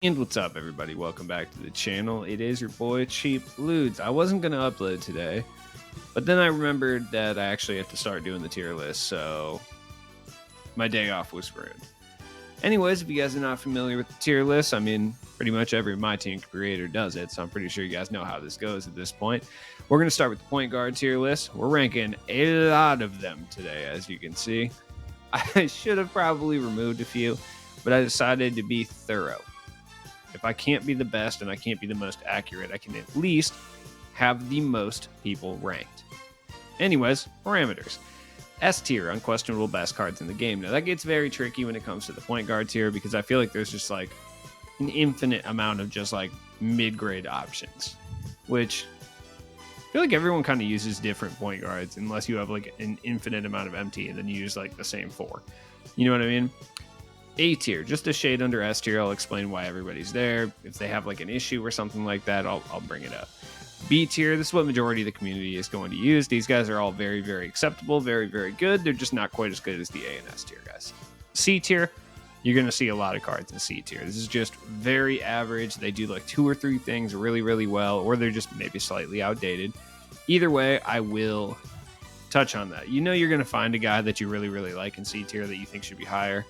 And what's up, everybody? Welcome back to the channel. It is your boy Cheap Ludes. I wasn't going to upload today, but then I remembered that I actually have to start doing the tier list, so my day off was ruined. Anyways, if you guys are not familiar with the tier list, I mean, pretty much every My Team creator does it, so I'm pretty sure you guys know how this goes at this point. We're going to start with the point guard tier list. We're ranking a lot of them today, as you can see. I should have probably removed a few, but I decided to be thorough. If I can't be the best and I can't be the most accurate, I can at least have the most people ranked. Anyways, parameters. S tier, unquestionable best cards in the game. Now that gets very tricky when it comes to the point guard tier because I feel like there's just like an infinite amount of just like mid-grade options, which I feel like everyone kind of uses different point guards unless you have like an infinite amount of MT and then you use like the same four. You know what I mean? A tier, just a shade under S tier. I'll explain why everybody's there. If they have like an issue or something like that, I'll bring it up. B tier, this is what majority of the community is going to use. These guys are all very, very acceptable, very, very good. They're just not quite as good as the A and S tier guys. C tier, you're going to see a lot of cards in C tier. This is just very average. They do like 2 or 3 things really, really well, or they're just maybe slightly outdated. Either way, I will touch on that. You know you're going to find a guy that you really, really like in C tier that you think should be higher.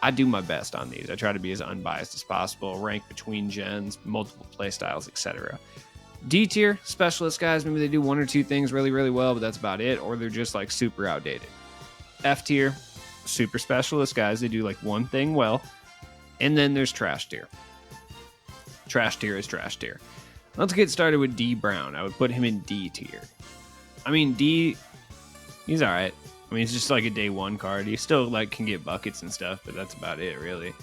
I do my best on these. I try to be as unbiased as possible, rank between gens, multiple playstyles, etc. D tier, specialist guys, maybe they do 1 or 2 things really, really well, but that's about it, or they're just like super outdated. F tier, super specialist guys, they do like 1 thing well, and then there's trash tier. Trash tier is trash tier. Let's get started with D Brown. I would put him in D tier. I mean, D, he's all right. I mean, it's just like a day 1 card. He still like can get buckets and stuff, but that's about it, really.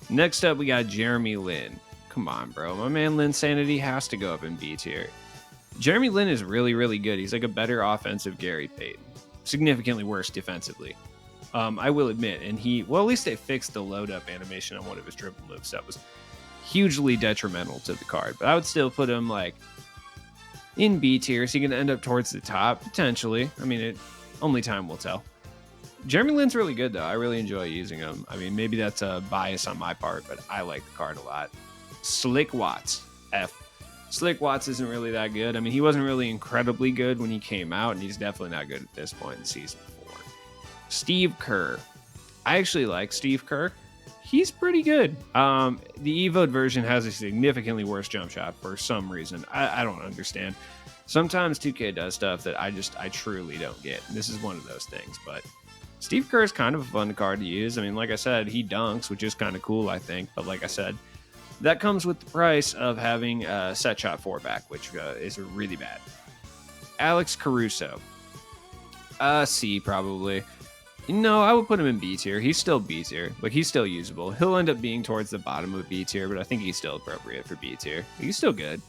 Next up, we got Jeremy Lin. Come on, bro. My man Lin Sanity has to go up in B tier. Jeremy Lin is really, really good. He's like a better offensive Gary Payton. Significantly worse defensively. I will admit. And well, at least they fixed the load up animation on one of his dribble moves. That was hugely detrimental to the card. But I would still put him like in B tier. So he can end up towards the top, potentially. I mean, only time will tell. Jeremy Lin's really good, though. I really enjoy using him. I mean, maybe that's a bias on my part, but I like the card a lot. Slick Watts, F. Slick Watts isn't really that good. I mean, he wasn't really incredibly good when he came out, and he's definitely not good at this point in Season 4. Steve Kerr. I actually like Steve Kerr. He's pretty good. The Evoed version has a significantly worse jump shot for some reason. I don't understand. Sometimes 2K does stuff that I truly don't get. This is one of those things, but Steve Kerr is kind of a fun card to use. I mean, like I said, he dunks, which is kind of cool, I think. But like I said, that comes with the price of having a set shot 4 back, which is really bad. Alex Caruso. C, probably. No, I would put him in B tier. He's still B tier. Like, he's still usable. He'll end up being towards the bottom of B tier, but I think he's still appropriate for B tier. He's still good.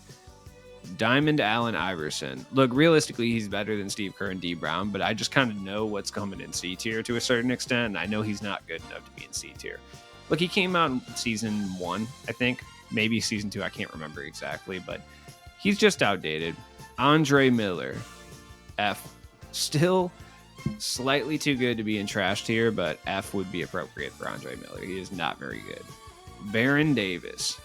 Diamond Allen Iverson. Look, realistically, he's better than Steve Kerr and D Brown, but I just kind of know what's coming in C tier to a certain extent, and I know he's not good enough to be in C tier. Look, he came out in Season 1, I think. Maybe Season 2, I can't remember exactly, but he's just outdated. Andre Miller. F. Still slightly too good to be in trash tier, but F would be appropriate for Andre Miller. He is not very good. Baron Davis.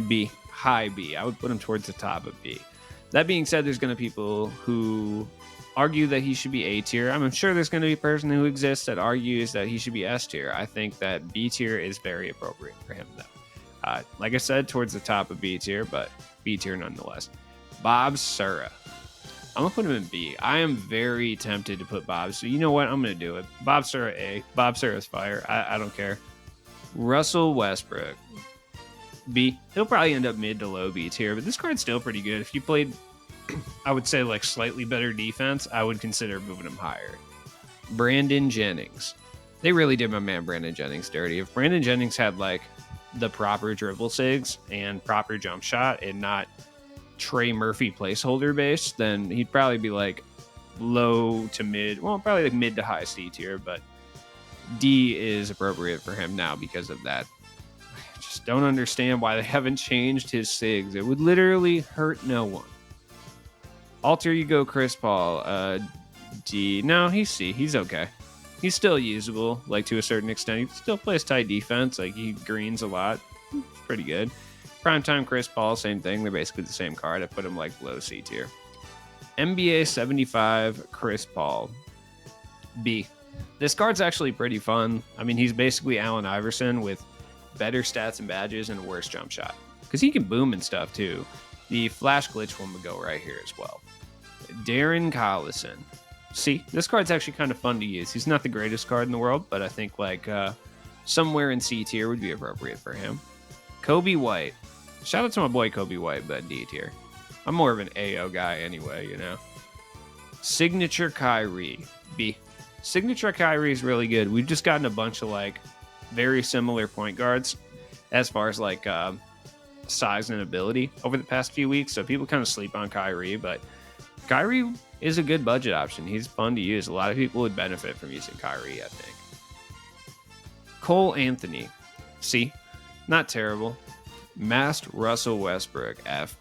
B. High B. I would put him towards the top of B. That being said, there's going to be people who argue that he should be A tier. I'm sure there's going to be a person who exists that argues that he should be S tier. I think that B tier is very appropriate for him, though. Like I said, towards the top of B tier, but B tier nonetheless. Bob Sura. I'm going to put him in B. I am very tempted to put Bob. So you know what? I'm going to do it. Bob Sura A. Bob Sura's fire. I don't care. Russell Westbrook. B. He'll probably end up mid to low B tier, but this card's still pretty good. If you played, I would say, like slightly better defense, I would consider moving him higher. Brandon Jennings. They really did my man Brandon Jennings dirty. If Brandon Jennings had like the proper dribble sigs and proper jump shot and not Trey Murphy placeholder base, then he'd probably be like low to mid, well, probably like mid to high C tier, but D is appropriate for him now because of that. Just don't understand why they haven't changed his SIGs. It would literally hurt no one. Alter Ego Chris Paul. D. No, he's C. He's okay. He's still usable, like to a certain extent. He still plays tight defense. Like he greens a lot. It's pretty good. Primetime Chris Paul, same thing. They're basically the same card. I put him like low C tier. NBA 75 Chris Paul, B. This card's actually pretty fun. I mean, he's basically Allen Iverson with better stats and badges and a worse jump shot. Because he can boom and stuff too. The flash glitch one would go right here as well. Darren Collison. See, this card's actually kind of fun to use. He's not the greatest card in the world, but I think like somewhere in C tier would be appropriate for him. Kobe White. Shout out to my boy Kobe White, but D tier. I'm more of an AO guy anyway, you know. Signature Kyrie, B. Signature Kyrie is really good. We've just gotten a bunch of like very similar point guards as far as like size and ability over the past few weeks. So people kind of sleep on Kyrie, but Kyrie is a good budget option. He's fun to use. A lot of people would benefit from using Kyrie, I think. Cole Anthony, C. Not terrible. Masked Russell Westbrook, F.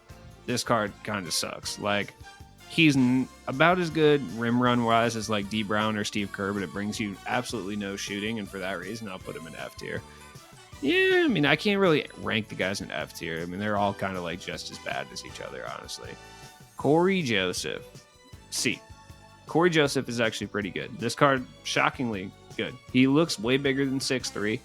This card kind of sucks. Like, he's about as good rim run wise as like D Brown or Steve Kerr, but it brings you absolutely no shooting, and for that reason, I'll put him in F tier. Yeah, I mean, I can't really rank the guys in F tier. I mean, they're all kind of like just as bad as each other, honestly. Corey Joseph, C. Corey Joseph is actually pretty good. This card, shockingly good. He looks way bigger than 6'3".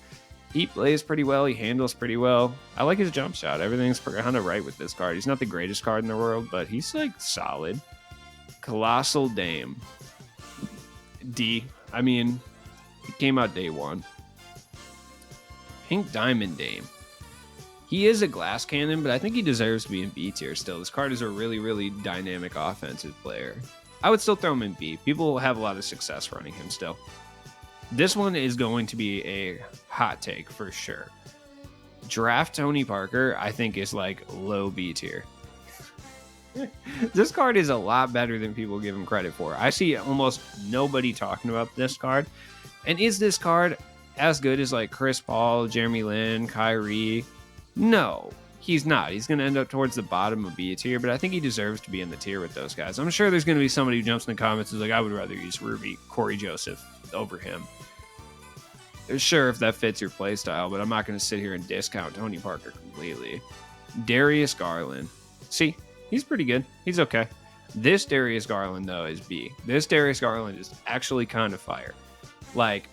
He plays pretty well. He handles pretty well. I like his jump shot. Everything's kind of right with this card. He's not the greatest card in the world, but he's like solid. Colossal Dame, D. I mean, he came out day one. Pink Diamond Dame. He is a glass cannon, but I think he deserves to be in B tier still. This card is a really, really dynamic offensive player. I would still throw him in B. People have a lot of success running him still. This one is going to be a hot take for sure. Draft Tony Parker, I think, is like low B tier. This card is a lot better than people give him credit for. I see almost nobody talking about this card. And is this card as good as like Chris Paul, Jeremy Lin, Kyrie? No, he's not. He's going to end up towards the bottom of B tier, but I think he deserves to be in the tier with those guys. I'm sure there's going to be somebody who jumps in the comments and is like, I would rather use Corey Joseph over him. Sure, if that fits your playstyle, but I'm not going to sit here and discount Tony Parker completely. Darius Garland. See, he's pretty good. He's okay. This Darius Garland, though, is B. This Darius Garland is actually kind of fire. Like,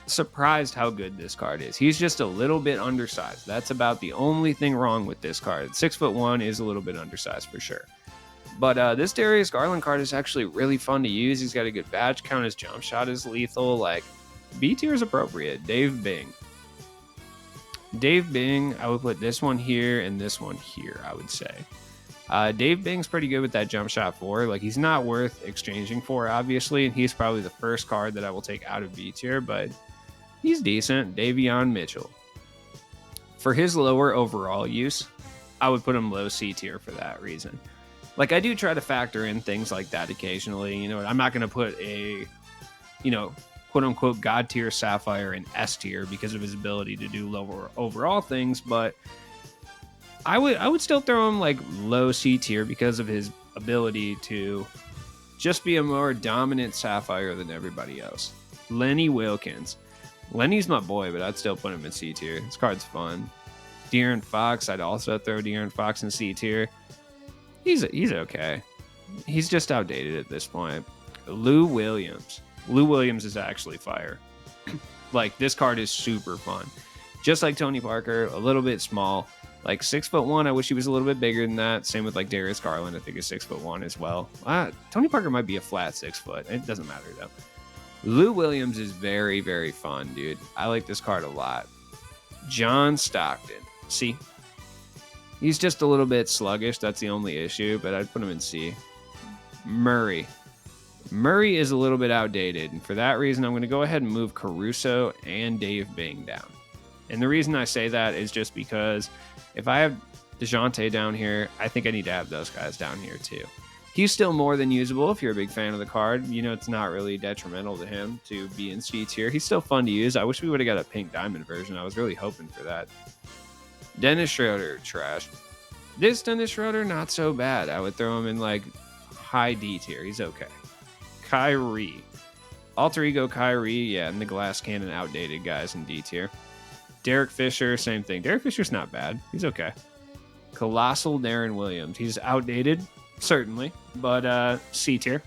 surprised how good this card is. He's just a little bit undersized. That's about the only thing wrong with this card. 6'1" is a little bit undersized for sure. But this Darius Garland card is actually really fun to use. He's got a good badge count. His jump shot is lethal. Like, B tier is appropriate. Dave Bing. Dave Bing, I would put this one here and this one here, I would say. Dave Bing's pretty good with that jump shot 4. Like, he's not worth exchanging for, obviously, and he's probably the first card that I will take out of B tier, but he's decent. Davion Mitchell. For his lower overall use, I would put him low C tier for that reason. Like, I do try to factor in things like that occasionally. You know, I'm not going to put a, quote-unquote God tier Sapphire in S tier because of his ability to do lower overall things, but I would still throw him like low C tier because of his ability to just be a more dominant Sapphire than everybody else. Lenny Wilkins. Lenny's my boy, but I'd still put him in C tier. This card's fun. De'Aaron Fox, I'd also throw De'Aaron Fox in C tier. He's okay. He's just outdated at this point. Lou Williams. Lou Williams is actually fire. Like, this card is super fun. Just like Tony Parker, a little bit small. Like, 6'1", I wish he was a little bit bigger than that. Same with like Darius Garland, I think is 6'1" as well. Tony Parker might be a flat 6 foot. It doesn't matter though. Lou Williams is very, very fun, dude. I like this card a lot. John Stockton. C. He's just a little bit sluggish. That's the only issue, but I'd put him in C. Murray. Murray is a little bit outdated, and for that reason, I'm going to go ahead and move Caruso and Dave Bing down. And the reason I say that is just because if I have DeJounte down here, I think I need to have those guys down here too. He's still more than usable if you're a big fan of the card. You know, it's not really detrimental to him to be in C tier. He's still fun to use. I wish we would have got a pink diamond version. I was really hoping for that. Dennis Schroeder, trash. This Dennis Schroeder, not so bad. I would throw him in like high D tier. He's okay. Kyrie. Alter Ego Kyrie, yeah, and the glass cannon outdated guys in D tier. Derek Fisher, same thing. Derek Fisher's not bad. He's okay. Colossal Darren Williams. He's outdated, certainly, but C tier.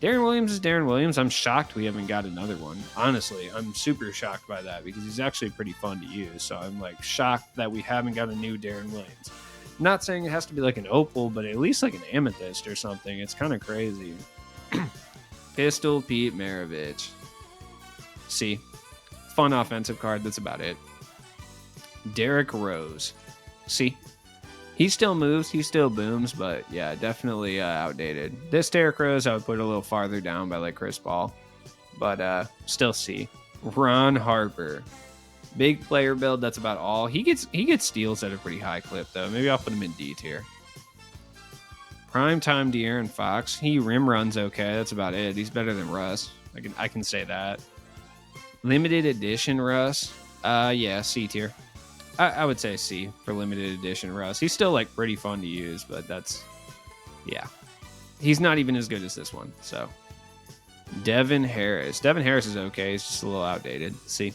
Darren Williams is Darren Williams. I'm shocked we haven't got another one. Honestly, I'm super shocked by that because he's actually pretty fun to use. So I'm like shocked that we haven't got a new Darren Williams. Not saying it has to be like an opal, but at least like an amethyst or something. It's kind of crazy. Pistol Pete Maravich. C. Fun offensive card. That's about it. Derrick Rose. C. He still moves, he still booms, but yeah, definitely outdated. This Derrick Rose, I would put a little farther down by like Chris Paul, but still C. Ron Harper, big player build. That's about all. He gets steals at a pretty high clip though. Maybe I'll put him in D tier. Prime time De'Aaron Fox. He rim runs okay. That's about it. He's better than Russ. I can say that. Limited edition Russ. Yeah, C tier. I would say C for limited edition Russ. He's still like pretty fun to use, but yeah. He's not even as good as this one. So Devin Harris. Devin Harris is okay. He's just a little outdated. C.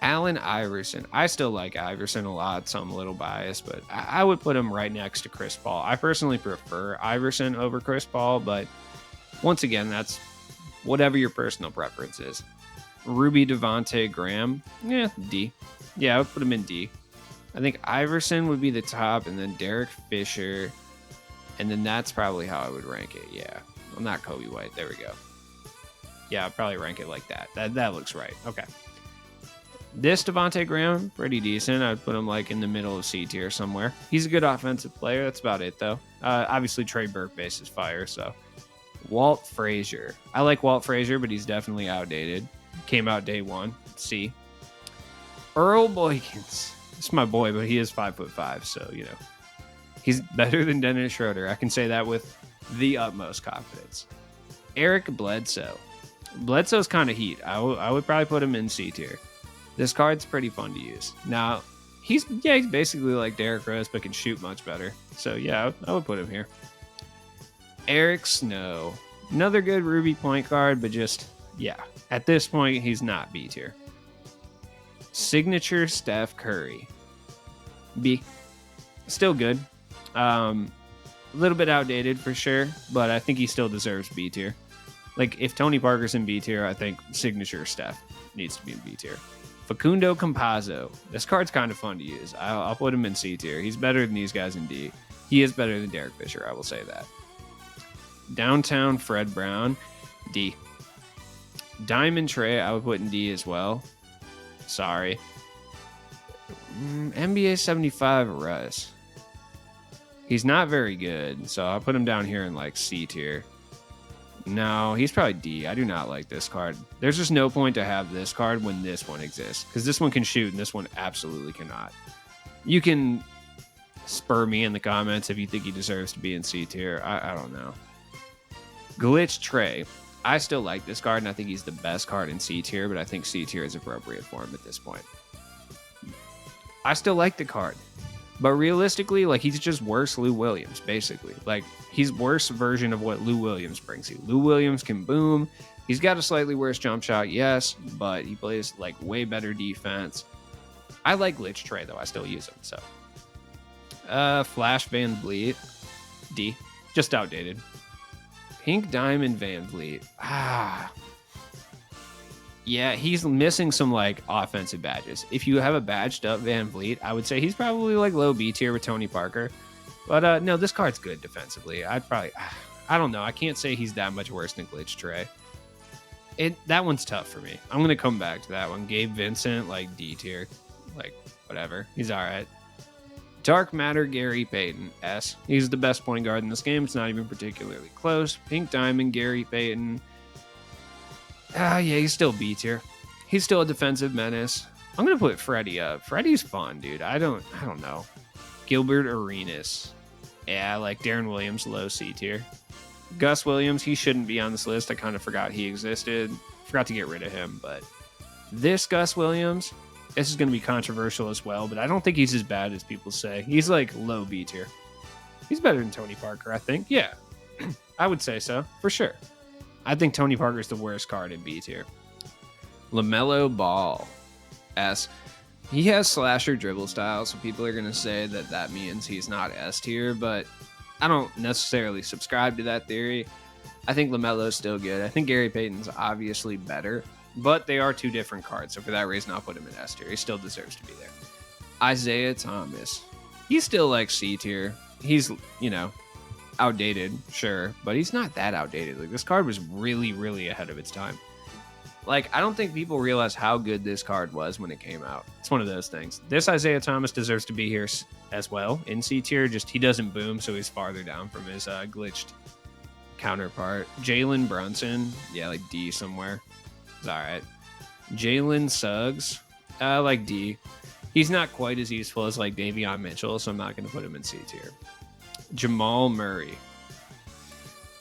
Allen Iverson. I still like Iverson a lot, so I'm a little biased, but I would put him right next to Chris Paul. I personally prefer Iverson over Chris Paul, but once again, that's whatever your personal preference is. Ruby Devontae Graham. Yeah, D. Yeah, I would put him in D. I think Iverson would be the top, and then Derek Fisher, and then that's probably how I would rank it. Yeah, well, not Kobe White. There we go. Yeah, I'd probably rank it like that. That looks right. Okay. This Devontae Graham, pretty decent. I'd put him like in the middle of C tier somewhere. He's a good offensive player. That's about it, though. Obviously, Trey Burke-Base is fire, so. Walt Frazier. I like Walt Frazier, but he's definitely outdated. Came out day one. C. Earl Boykins. It's my boy, but he is 5'5", so you know he's better than Dennis Schroeder. I can say that with the utmost confidence. Eric Bledsoe. Bledsoe's kind of heat. I would probably put him in C tier. This card's pretty fun to use. Now he's basically like Derrick Rose, but can shoot much better. So yeah, I would put him here. Eric Snow. Another good Ruby point guard, but just yeah. At this point, he's not B tier. Signature Steph Curry. B. Still good. A little bit outdated for sure, but I think he still deserves B tier. Like, if Tony Parker's in B tier, I think Signature Steph needs to be in B tier. Facundo Campazzo. This card's kind of fun to use. I'll put him in C tier. He's better than these guys in D. He is better than Derek Fisher, I will say that. Downtown Fred Brown. D. Diamond Trey, I would put in D as well. Sorry. NBA 75 Russ. He's not very good, so I'll put him down here in like C tier. No, he's probably D. I do not like this card. There's just no point to have this card when this one exists, because this one can shoot and this one absolutely cannot. You can spur me in the comments if you think he deserves to be in C tier. I don't know. Glitch Trey. I still like this card, and I think he's the best card in C tier, but I think C tier is appropriate for him at this point. I still like the card, but realistically, like, he's just worse Lou Williams, basically. Like, he's worse version of what Lou Williams brings you. Lou Williams can boom. He's got a slightly worse jump shot, yes, but he plays, like, way better defense. I like Glitch Trey, though. I still use him, so. Flash Van Vliet. D. Just outdated. Pink Diamond Van Vliet. Yeah, he's missing some, like, offensive badges. If you have a badged up Van Vliet, I would say he's probably, like, low B tier with Tony Parker. But, no, this card's good defensively. I don't know. I can't say he's that much worse than Glitch Trey. That one's tough for me. I'm going to come back to that one. Gabe Vincent, like, D tier. Like, whatever. He's all right. Dark Matter Gary Payton, S. He's the best point guard in this game. It's not even particularly close. Pink Diamond Gary Payton. Yeah, he's still B tier. He's still a defensive menace. I'm gonna put Freddie up. Freddie's fun, dude. I don't know. Gilbert Arenas. Yeah, like Darren Williams, low C tier. Gus Williams, he shouldn't be on this list. I kind of forgot he existed. Forgot to get rid of him, but this Gus Williams, this is going to be controversial as well, but I don't think he's as bad as people say. He's like low B tier. He's better than Tony Parker, I think. Yeah, I would say so, for sure. I think Tony Parker's the worst card in B tier. LaMelo Ball. S. He has slasher dribble style, so people are going to say that that means he's not S tier, but I don't necessarily subscribe to that theory. I think LaMelo's still good. I think Gary Payton's obviously better, but they are two different cards, so for that reason, I'll put him in S tier. He still deserves to be there. Isaiah Thomas. He's still like C tier. He's, outdated, sure, but he's not that outdated. Like, this card was really, really ahead of its time. Like, I don't think people realize how good this card was when it came out. It's one of those things. This Isaiah Thomas deserves to be here as well in C tier. Just he doesn't boom, so he's farther down from his glitched counterpart. Jalen Brunson, yeah, like D somewhere. It's all right. Jalen Suggs, like D. He's not quite as useful as like Davion Mitchell, so I'm not going to put him in C tier. Jamal Murray.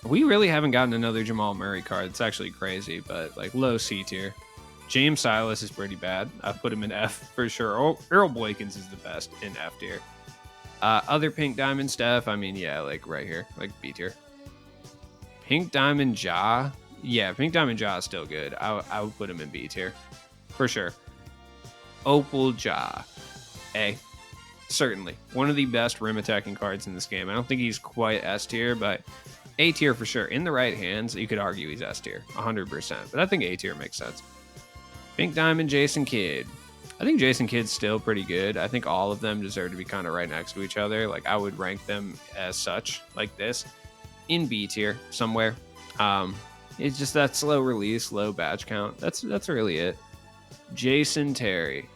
We really haven't gotten another Jamal Murray card. It's actually crazy, but like low C tier. James Silas is pretty bad. I put him in F for sure. Earl Boykins is the best in F tier. Other Pink Diamond Steph, I mean, yeah, like right here, like B tier. Pink Diamond Ja, yeah, Pink Diamond Ja is still good. I would put him in B tier for sure. Opal Ja, A. Certainly one of the best rim attacking cards in this game. I don't think he's quite S tier, but A tier for sure. In the right hands, you could argue he's S tier, 100%. But I think A tier makes sense. Pink Diamond Jason Kidd. I think Jason Kidd's still pretty good. I think all of them deserve to be kind of right next to each other. Like, I would rank them as such, like this, in B tier somewhere. It's just that slow release, low badge count. That's really it. Jason Terry.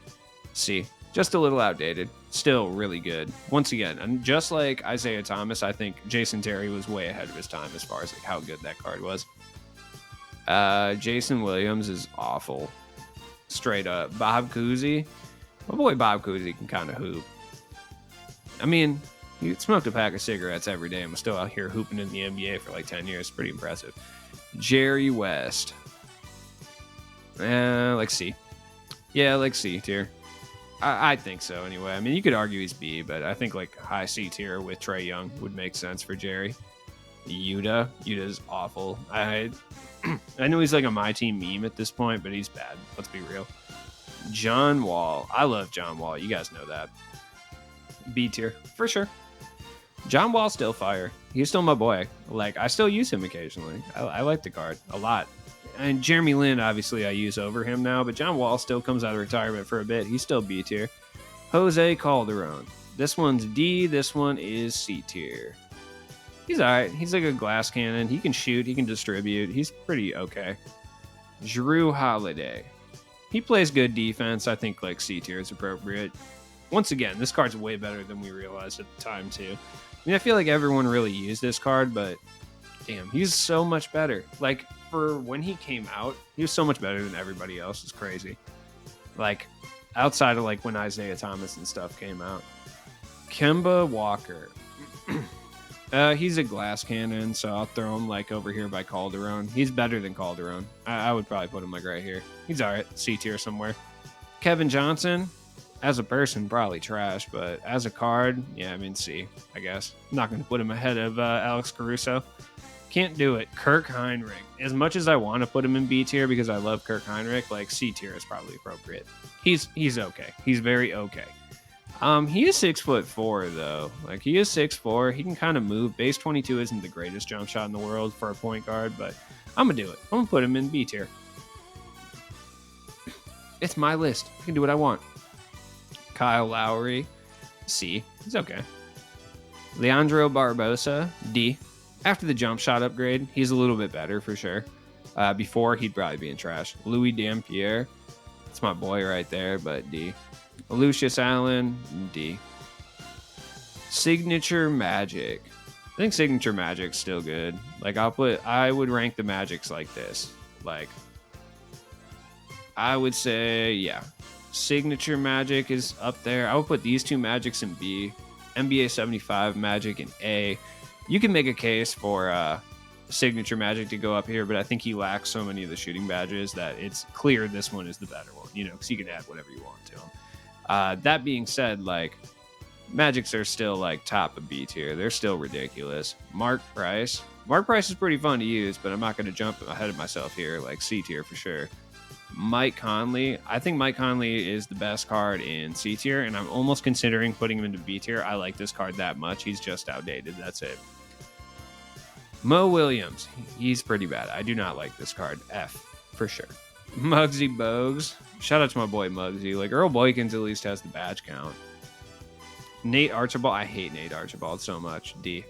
C. Just a little outdated. Still really good. Once again, and just like Isaiah Thomas, I think Jason Terry was way ahead of his time as far as like how good that card was. Jason Williams is awful. Straight up. Bob Cousy. My boy Bob Cousy can kind of hoop. I mean, he smoked a pack of cigarettes every day and was still out here hooping in the NBA for like 10 years. Pretty impressive. Jerry West. Like C. Yeah, like C tier. I think so anyway. I mean, you could argue he's B, but I think like high C tier with Trae Young would make sense for Jerry. Yuda's awful. I know he's like a My Team meme at this point, but he's bad. Let's be real. John Wall. I love John Wall. You guys know that. B tier for sure. John Wall's still fire. He's still my boy. Like, I still use him occasionally. I like the card a lot. And Jeremy Lin, obviously, I use over him now, but John Wall still comes out of retirement for a bit. He's still B tier. Jose Calderon. This one's D. This one is C tier. He's all right. He's like a glass cannon. He can shoot. He can distribute. He's pretty okay. Jrue Holiday. He plays good defense. I think like C tier is appropriate. Once again, this card's way better than we realized at the time, too. I mean, I feel like everyone really used this card, but damn, he's so much better. Like, for when he came out, he was so much better than everybody else. It's crazy. Like, outside of like when Isaiah Thomas and stuff came out. Kemba Walker. He's a glass cannon, so I'll throw him like over here by Calderon. He's better than Calderon. I would probably put him like right here. He's all right. C tier somewhere. Kevin Johnson. As a person, probably trash, but as a card, yeah, I mean C, I guess. I'm not going to put him ahead of Alex Caruso. Can't do it. Kirk Heinrich. As much as I want to put him in B tier because I love Kirk Heinrich, like C tier is probably appropriate. He's okay. He's very okay. He is 6'4" though. Like, he is 6'4". He can kind of move. Base 22 isn't the greatest jump shot in the world for a point guard, but I'm gonna do it. I'm gonna put him in B tier. It's my list. I can do what I want. Kyle Lowry, C. He's okay. Leandro Barbosa, D. After the jump shot upgrade, he's a little bit better for sure. Before, he'd probably be in trash. Louis Dampier, that's my boy right there, but D. Lucius Allen, D. Signature Magic. I think Signature Magic's still good. Like, I would rank the Magics like this. Like, I would say, yeah. Signature Magic is up there. I would put these two Magics in B. NBA 75 Magic in A. You can make a case for Signature Magic to go up here, but I think he lacks so many of the shooting badges that it's clear this one is the better one, because you can add whatever you want to him. That being said, like, Magics are still like top of B tier. They're still ridiculous. Mark Price. Mark Price is pretty fun to use, but I'm not going to jump ahead of myself here. Like, C tier for sure. Mike Conley. I think Mike Conley is the best card in C tier, and I'm almost considering putting him into B tier. I like this card that much. He's just outdated. That's it. Mo Williams. He's pretty bad. I do not like this card. F for sure. Muggsy Bogues. Shout out to my boy Muggsy. Like, Earl Boykins at least has the badge count. Nate Archibald. I hate Nate Archibald so much. D.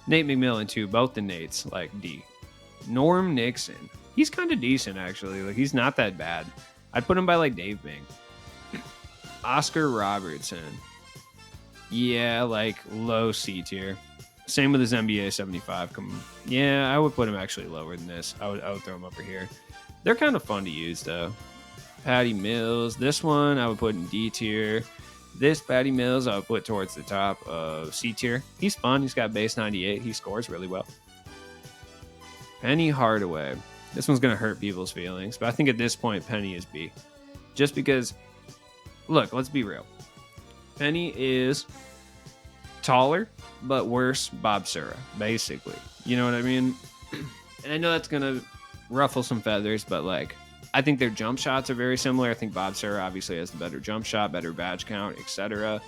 Nate McMillan, too. Both the Nates. Like, D. Norm Nixon. He's kind of decent, actually. Like, he's not that bad. I'd put him by, like, Dave Bing. Oscar Robertson. Yeah, like, low C tier. Same with his NBA 75. Yeah, I would put him actually lower than this. I would throw him over here. They're kind of fun to use, though. Patty Mills. This one I would put in D tier. This Patty Mills I would put towards the top of C tier. He's fun. He's got base 98. He scores really well. Penny Hardaway. This one's going to hurt people's feelings, but I think at this point, Penny is B. Just because, look, let's be real. Penny is taller, but worse Bob Sura, basically. You know what I mean? And I know that's going to ruffle some feathers, but like, I think their jump shots are very similar. I think Bob Sura obviously has the better jump shot, better badge count, etc.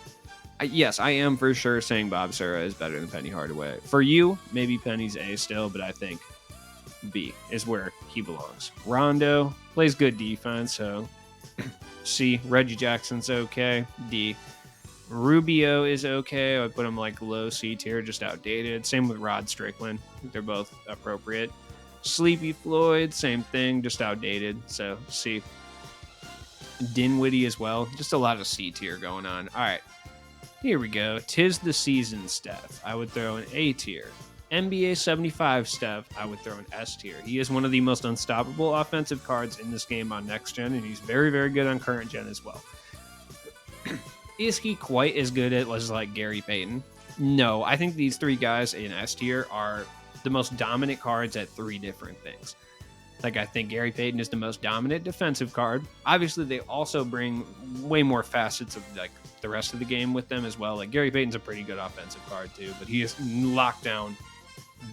Yes, I am for sure saying Bob Sura is better than Penny Hardaway. For you, maybe Penny's A still, but I think B is where he belongs. Rondo plays good defense, so C. Reggie Jackson's okay. D. Rubio is okay. I would put him like low C tier, just outdated. Same with Rod Strickland. I think they're both appropriate. Sleepy Floyd, same thing, just outdated. So C. Dinwiddie as well. Just a lot of C tier going on. All right, here we go. Tis the season Steph. I would throw an A tier. NBA 75 Steph, I would throw an S tier. He is one of the most unstoppable offensive cards in this game on next gen, and he's very, very good on current gen as well. Is he quite as good as like Gary Payton? No, I think these three guys in S tier are the most dominant cards at three different things. Like, I think Gary Payton is the most dominant defensive card. Obviously, they also bring way more facets of like the rest of the game with them as well. Like, Gary Payton's a pretty good offensive card too, but he is locked down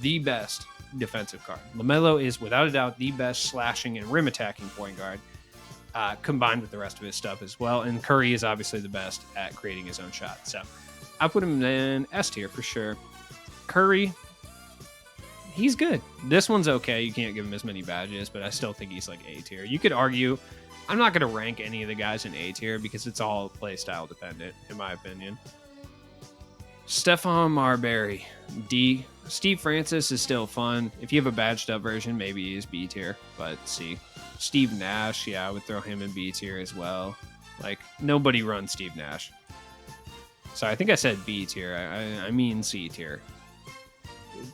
the best defensive card. LaMelo is without a doubt the best slashing and rim attacking point guard, combined with the rest of his stuff as well. And Curry is obviously the best at creating his own shot. So I put him in S tier for sure. Curry, he's good. This one's okay. You can't give him as many badges, but I still think he's like A tier. You could argue, I'm not going to rank any of the guys in A tier because it's all play style dependent, in my opinion. Stephon Marbury, D. Steve Francis is still fun. If you have a badged up version, maybe he's B tier, but C. Steve Nash, yeah, I would throw him in B tier as well. Like, nobody runs Steve Nash. Sorry, I think I said B tier. I mean C tier.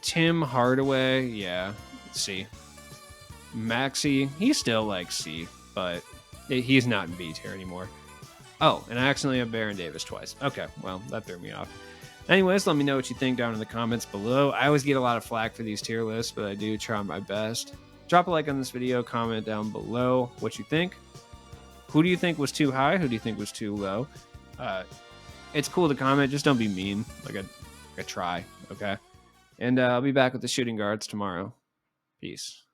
Tim Hardaway, yeah, C. Maxey, he's still like C, but he's not in B tier anymore. Oh, and I accidentally have Baron Davis twice. Okay, well, that threw me off. Anyways, let me know what you think down in the comments below. I always get a lot of flack for these tier lists, but I do try my best. Drop a like on this video, comment down below what you think. Who do you think was too high? Who do you think was too low? It's cool to comment, just don't be mean. Like I try, okay? And I'll be back with the shooting guards tomorrow. Peace.